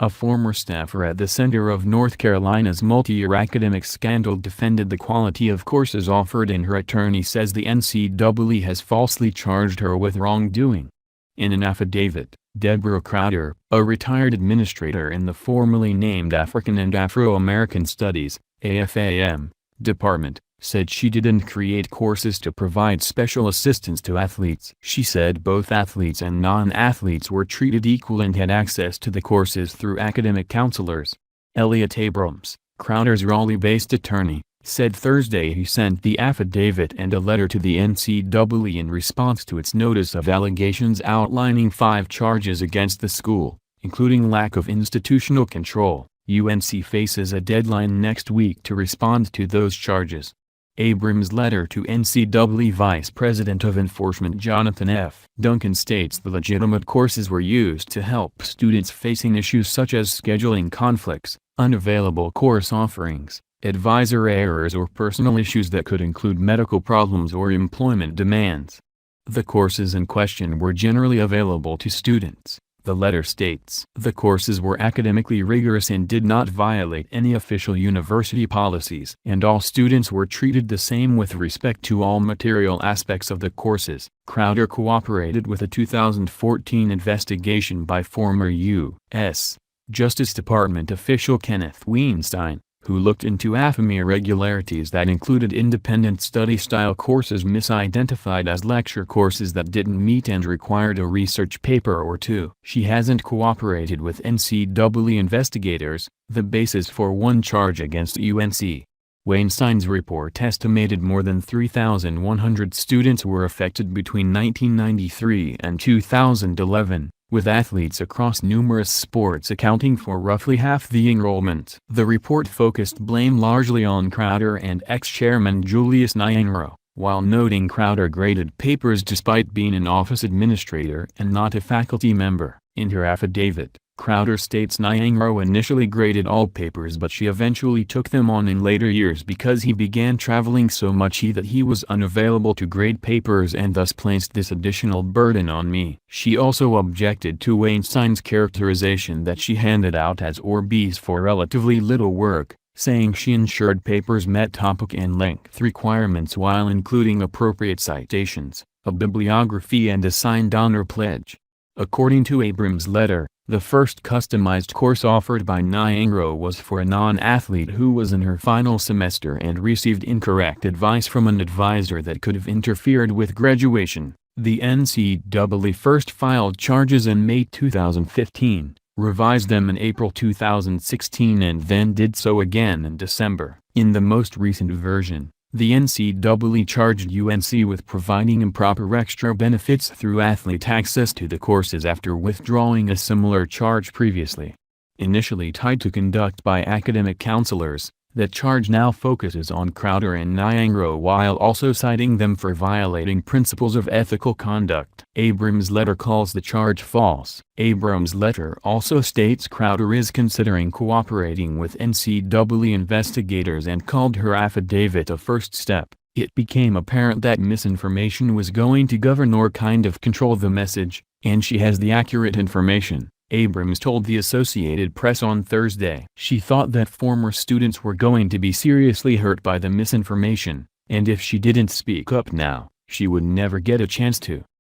A former staffer at the center of North Carolina's multi-year academic scandal defended the quality of courses offered, and her attorney says the NCAA has falsely charged her with wrongdoing. In an affidavit, Deborah Crowder, a retired administrator in the formerly named African and Afro-American Studies (AFAM) department, said she didn't create courses to provide special assistance to athletes. She said both athletes and non-athletes were treated equal and had access to the courses through academic counselors. Elliot Abrams, Crowder's Raleigh-based attorney, said Thursday he sent the affidavit and a letter to the NCAA in response to its notice of allegations outlining 5 charges against the school, including lack of institutional control. UNC faces a deadline next week to respond to those charges. Abrams' letter to NCAA Vice President of Enforcement Jonathan F. Duncan states the legitimate courses were used to help students facing issues such as scheduling conflicts, unavailable course offerings, advisor errors, or personal issues that could include medical problems or employment demands. The courses in question were generally available to students, the letter states. The courses were academically rigorous and did not violate any official university policies, and all students were treated the same with respect to all material aspects of the courses. Crowder cooperated with a 2014 investigation by former U.S. Justice Department official Kenneth Weinstein, who looked into AFAM irregularities that included independent study-style courses misidentified as lecture courses that didn't meet and required a research paper or 2. She hasn't cooperated with NCAA investigators, the basis for one charge against UNC. Weinstein's report estimated more than 3,100 students were affected between 1993 and 2011. With athletes across numerous sports accounting for roughly half the enrollment. The report focused blame largely on Crowder and ex-chairman Julius Nyangro, while noting Crowder graded papers despite being an office administrator and not a faculty member. In her affidavit, Crowder states Nyangro initially graded all papers, but she eventually took them on in later years because he began traveling so much that he was unavailable to grade papers and thus placed this additional burden on me. She also objected to Weinstein's characterization that she handed out A's or B's for relatively little work, saying she ensured papers met topic and length requirements while including appropriate citations, a bibliography, and a signed honor pledge. According to Abrams' letter, the first customized course offered by Nyangro was for a non-athlete who was in her final semester and received incorrect advice from an advisor that could have interfered with graduation. The NCAA first filed charges in May 2015, revised them in April 2016, and then did so again in December. In the most recent version, the NCAA charged UNC with providing improper extra benefits through athlete access to the courses after withdrawing a similar charge previously. Initially tied to conduct by academic counselors, the charge now focuses on Crowder and Nyangro while also citing them for violating principles of ethical conduct. Abrams' letter calls the charge false. Abrams' letter also states Crowder is considering cooperating with NCAA investigators and called her affidavit a first step. It became apparent that misinformation was going to govern or kind of control the message, and she has the accurate information, Abrams told the Associated Press on Thursday. She thought that former students were going to be seriously hurt by the misinformation, and if she didn't speak up now, she would never get a chance to.